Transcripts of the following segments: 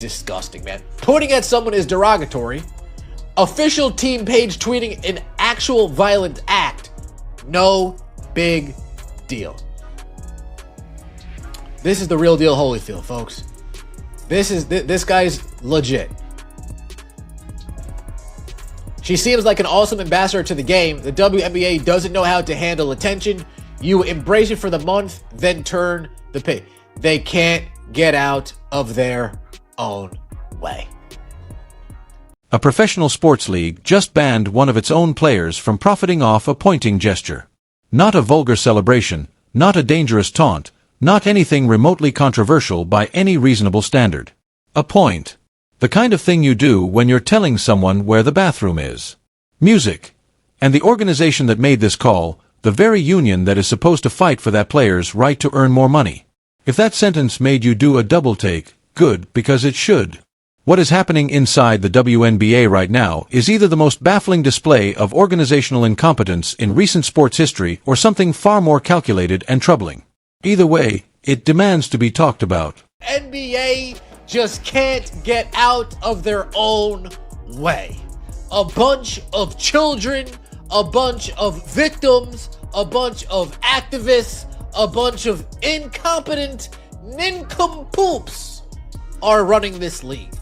disgusting, man. Pointing at someone is derogatory. Official team page tweeting an actual violent act, no big deal. This is the real deal Holyfield, folks. This guy's legit. She seems like an awesome ambassador to the game. The WNBA doesn't know how to handle attention. You embrace it for the month, then turn the page. They can't get out of their own way. A professional sports league just banned one of its own players from profiting off a pointing gesture. Not a vulgar celebration, not a dangerous taunt, not anything remotely controversial by any reasonable standard. A point. The kind of thing you do when you're telling someone where the bathroom is. Music. And the organization that made this call, the very union that is supposed to fight for that player's right to earn more money. If that sentence made you do a double take, good, because it should. What is happening inside the WNBA right now is either the most baffling display of organizational incompetence in recent sports history or something far more calculated and troubling. Either way, it demands to be talked about. NBA just can't get out of their own way. A bunch of children, a bunch of victims, a bunch of activists, a bunch of incompetent nincompoops are running this league.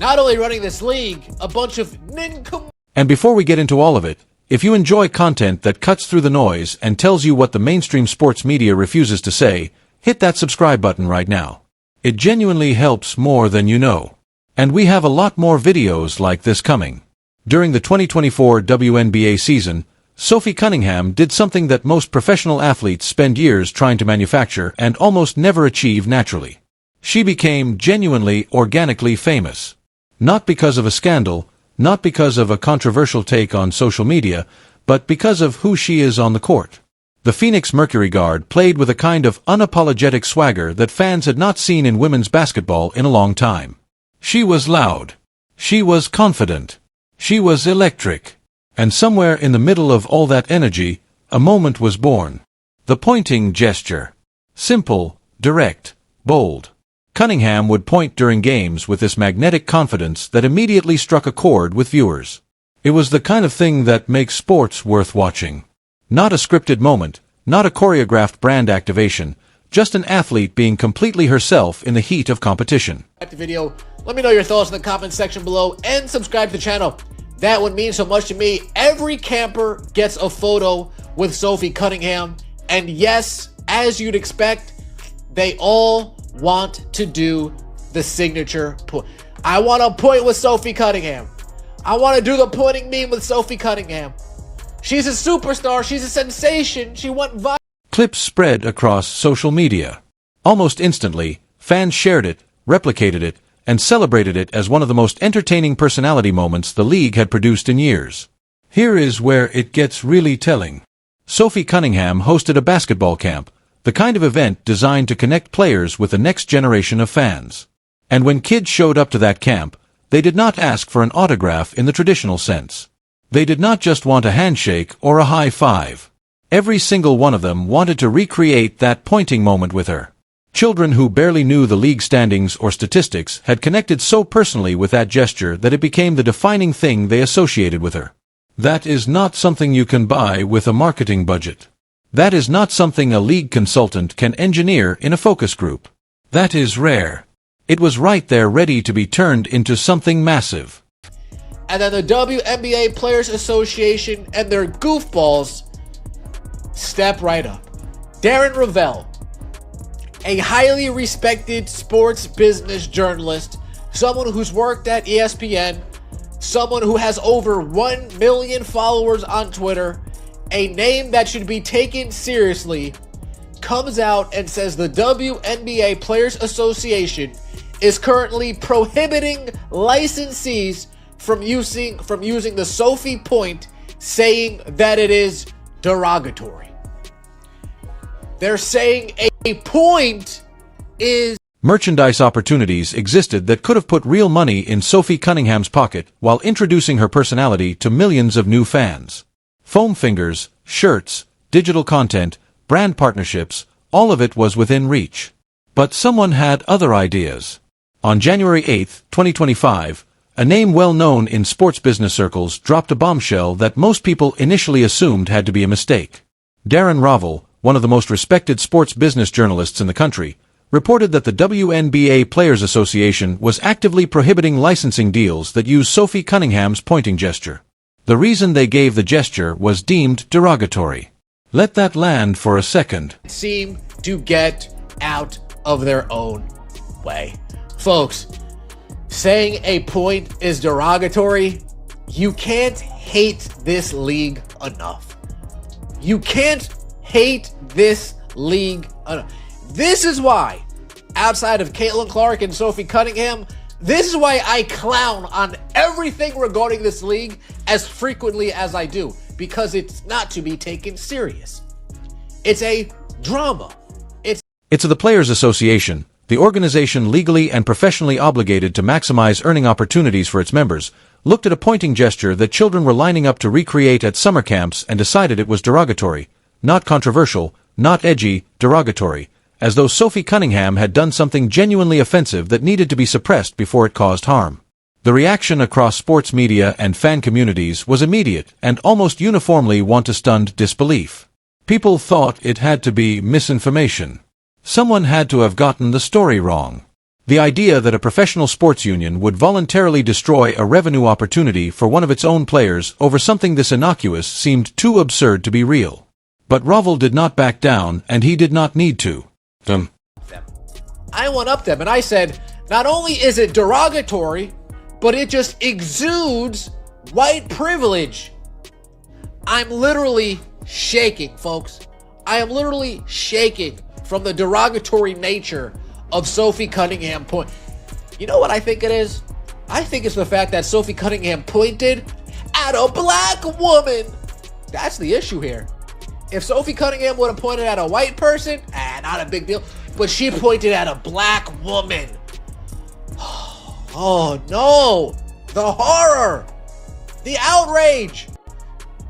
Not only running this league, a bunch of nincompoops. And before we get into all of it, if you enjoy content that cuts through the noise and tells you what the mainstream sports media refuses to say, hit that subscribe button right now. It genuinely helps more than you know. And we have a lot more videos like this coming. During the 2024 WNBA season, Sophie Cunningham did something that most professional athletes spend years trying to manufacture and almost never achieve naturally. She became genuinely, organically famous. Not because of a scandal, not because of a controversial take on social media, but because of who she is on the court. The Phoenix Mercury guard played with a kind of unapologetic swagger that fans had not seen in women's basketball in a long time. She was loud. She was confident. She was electric. And somewhere in the middle of all that energy, a moment was born. The pointing gesture. Simple, direct, bold. Cunningham would point during games with this magnetic confidence that immediately struck a chord with viewers. It was the kind of thing that makes sports worth watching. Not a scripted moment, not a choreographed brand activation, just an athlete being completely herself in the heat of competition. Like the video, let me know your thoughts in the comment section below and subscribe to the channel. That would mean so much to me. Every camper gets a photo with Sophie Cunningham. And yes, as you'd expect, they all want to do the signature point. I want to point with Sophie Cunningham. I want to do the pointing meme with Sophie Cunningham. She's a superstar. She's a sensation. She went viral. Clips spread across social media. Almost instantly, fans shared it, replicated it, and celebrated it as one of the most entertaining personality moments the league had produced in years. Here is where it gets really telling. Sophie Cunningham hosted a basketball camp, the kind of event designed to connect players with the next generation of fans. And when kids showed up to that camp, they did not ask for an autograph in the traditional sense. They did not just want a handshake or a high five. Every single one of them wanted to recreate that pointing moment with her. Children who barely knew the league standings or statistics had connected so personally with that gesture that it became the defining thing they associated with her. That is not something you can buy with a marketing budget. That is not something a league consultant can engineer in a focus group. That is rare. It was right there ready to be turned into something massive. And then the WNBA Players Association and their goofballs step right up. Darren Ravel, a highly respected sports business journalist, someone who's worked at ESPN, someone who has over 1 million followers on Twitter, a name that should be taken seriously, comes out and says the WNBA Players Association is currently prohibiting licensees from using the Sophie point, saying that it is derogatory. They're saying a point is... Merchandise opportunities existed that could have put real money in Sophie Cunningham's pocket while introducing her personality to millions of new fans. Foam fingers, shirts, digital content, brand partnerships, all of it was within reach. But someone had other ideas. On January 8, 2025, a name well known in sports business circles dropped a bombshell that most people initially assumed had to be a mistake. Darren Rovell, one of the most respected sports business journalists in the country, reported that the WNBA Players Association was actively prohibiting licensing deals that use Sophie Cunningham's pointing gesture. The reason they gave the gesture was deemed derogatory. Let that land for a second. Seem to get out of their own way. Folks, saying a point is derogatory, you can't hate this league enough. You can't hate this league enough. This is why, outside of Clark and Sophie Cunningham, this is why I clown on everything regarding this league as frequently as I do, because it's not to be taken serious. It's a drama. It's the Players Association, the organization legally and professionally obligated to maximize earning opportunities for its members, looked at a pointing gesture that children were lining up to recreate at summer camps and decided it was derogatory, not controversial, not edgy, derogatory, as though Sophie Cunningham had done something genuinely offensive that needed to be suppressed before it caused harm. The reaction across sports media and fan communities was immediate and almost uniformly one to stunned disbelief. People thought it had to be misinformation. Someone had to have gotten the story wrong. The idea that a professional sports union would voluntarily destroy a revenue opportunity for one of its own players over something this innocuous seemed too absurd to be real. But Rovell did not back down, and he did not need to. I went up them and I said, not only is it derogatory, but it just exudes white privilege. I'm literally shaking, folks. I am literally shaking from the derogatory nature of Sophie Cunningham point. You know what I think it is? I think it's the fact that Sophie Cunningham pointed at a black woman. That's the issue here. If Sophie Cunningham would have pointed at a white person, not a big deal. But she pointed at a black woman. Oh no! The horror! The outrage!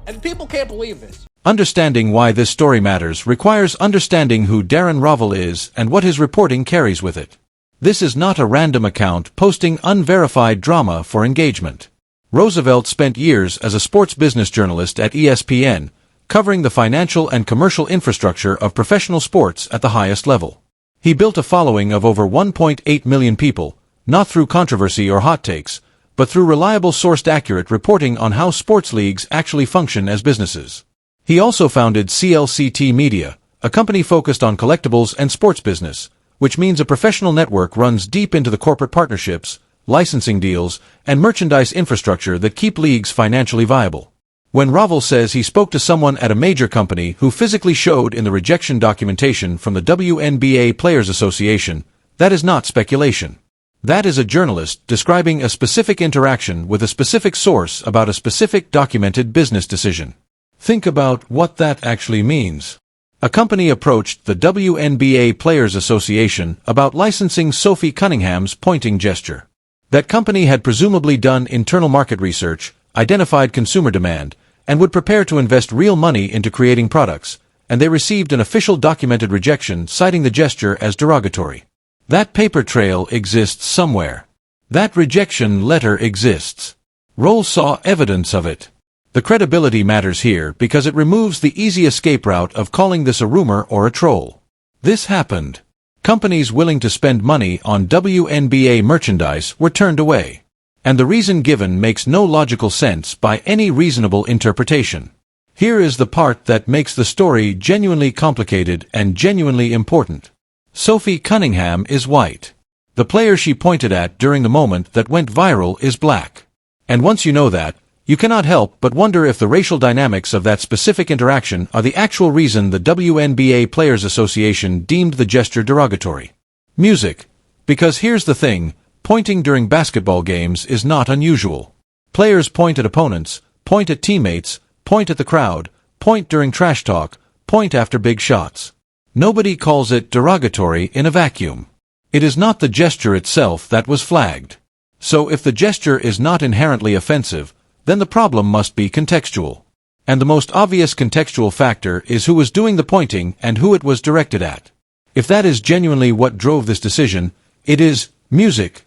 And people can't believe this. Understanding why this story matters requires understanding who Darren Rovell is and what his reporting carries with it. This is not a random account posting unverified drama for engagement. Roosevelt spent years as a sports business journalist at ESPN, covering the financial and commercial infrastructure of professional sports at the highest level. He built a following of over 1.8 million people, not through controversy or hot takes, but through reliable sourced accurate reporting on how sports leagues actually function as businesses. He also founded CLCT Media, a company focused on collectibles and sports business, which means a professional network runs deep into the corporate partnerships, licensing deals, and merchandise infrastructure that keep leagues financially viable. When Rovell says he spoke to someone at a major company who physically showed in the rejection documentation from the WNBA Players Association, that is not speculation. That is a journalist describing a specific interaction with a specific source about a specific documented business decision. Think about what that actually means. A company approached the WNBA Players Association about licensing Sophie Cunningham's pointing gesture. That company had presumably done internal market research, identified consumer demand, and would prepare to invest real money into creating products, and they received an official documented rejection citing the gesture as derogatory. That paper trail exists somewhere. That rejection letter exists. Rovell saw evidence of it. The credibility matters here because it removes the easy escape route of calling this a rumor or a troll. This happened. Companies willing to spend money on WNBA merchandise were turned away. And the reason given makes no logical sense by any reasonable interpretation. Here is the part that makes the story genuinely complicated and genuinely important. Sophie Cunningham is white. The player she pointed at during the moment that went viral is black. And once you know that, you cannot help but wonder if the racial dynamics of that specific interaction are the actual reason the WNBA Players Association deemed the gesture derogatory. Music. Because here's the thing, pointing during basketball games is not unusual. Players point at opponents, point at teammates, point at the crowd, point during trash talk, point after big shots. Nobody calls it derogatory in a vacuum. It is not the gesture itself that was flagged. So if the gesture is not inherently offensive, then the problem must be contextual. And the most obvious contextual factor is who was doing the pointing and who it was directed at. If that is genuinely what drove this decision, it is Music.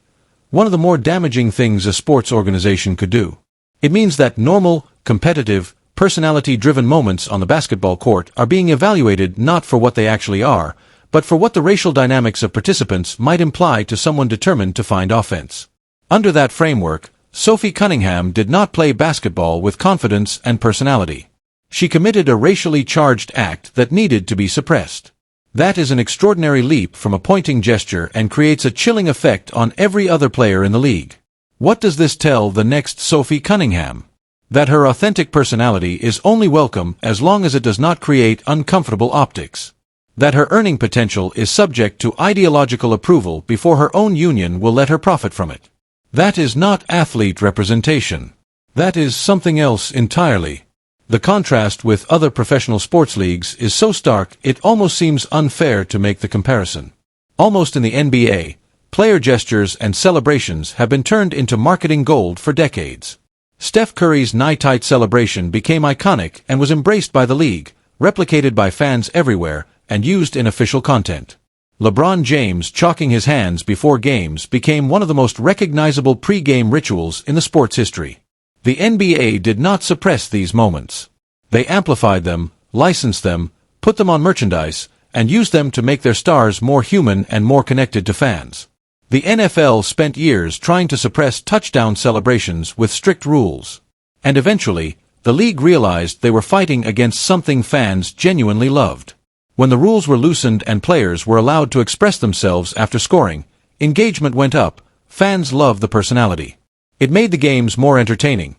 One of the more damaging things a sports organization could do. It means that normal, competitive, personality-driven moments on the basketball court are being evaluated not for what they actually are, but for what the racial dynamics of participants might imply to someone determined to find offense. Under that framework, Sophie Cunningham did not play basketball with confidence and personality. She committed a racially charged act that needed to be suppressed. That is an extraordinary leap from a pointing gesture and creates a chilling effect on every other player in the league. What does this tell the next Sophie Cunningham? That her authentic personality is only welcome as long as it does not create uncomfortable optics. That her earning potential is subject to ideological approval before her own union will let her profit from it. That is not athlete representation. That is something else entirely. The contrast with other professional sports leagues is so stark it almost seems unfair to make the comparison. Almost in the NBA, player gestures and celebrations have been turned into marketing gold for decades. Steph Curry's night-tight celebration became iconic and was embraced by the league, replicated by fans everywhere, and used in official content. LeBron James chalking his hands before games became one of the most recognizable pre-game rituals in the sport's history. The NBA did not suppress these moments. They amplified them, licensed them, put them on merchandise, and used them to make their stars more human and more connected to fans. The NFL spent years trying to suppress touchdown celebrations with strict rules. And eventually, the league realized they were fighting against something fans genuinely loved. When the rules were loosened and players were allowed to express themselves after scoring, engagement went up. Fans loved the personality. It made the games more entertaining.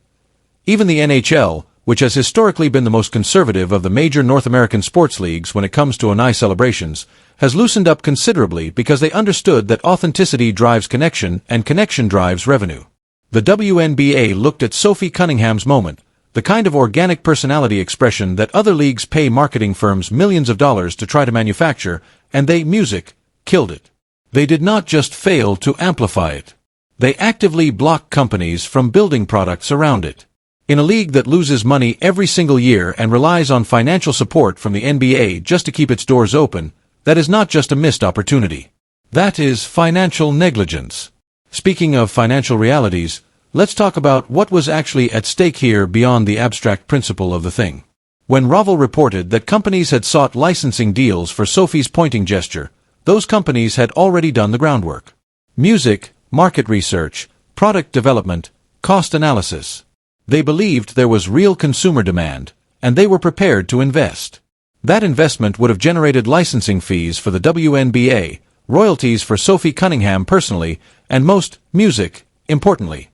Even the NHL, which has historically been the most conservative of the major North American sports leagues when it comes to Onai celebrations, has loosened up considerably because they understood that authenticity drives connection and connection drives revenue. The WNBA looked at Sophie Cunningham's moment, the kind of organic personality expression that other leagues pay marketing firms millions of dollars to try to manufacture, and they, music, killed it. They did not just fail to amplify it. They actively blocked companies from building products around it. In a league that loses money every single year and relies on financial support from the NBA just to keep its doors open, that is not just a missed opportunity. That is financial negligence. Speaking of financial realities, let's talk about what was actually at stake here beyond the abstract principle of the thing. When Ravel reported that companies had sought licensing deals for Sophie's pointing gesture, those companies had already done the groundwork. Music, market research, product development, cost analysis. They believed there was real consumer demand, and they were prepared to invest. That investment would have generated licensing fees for the WNBA, royalties for Sophie Cunningham personally, and most, music, importantly.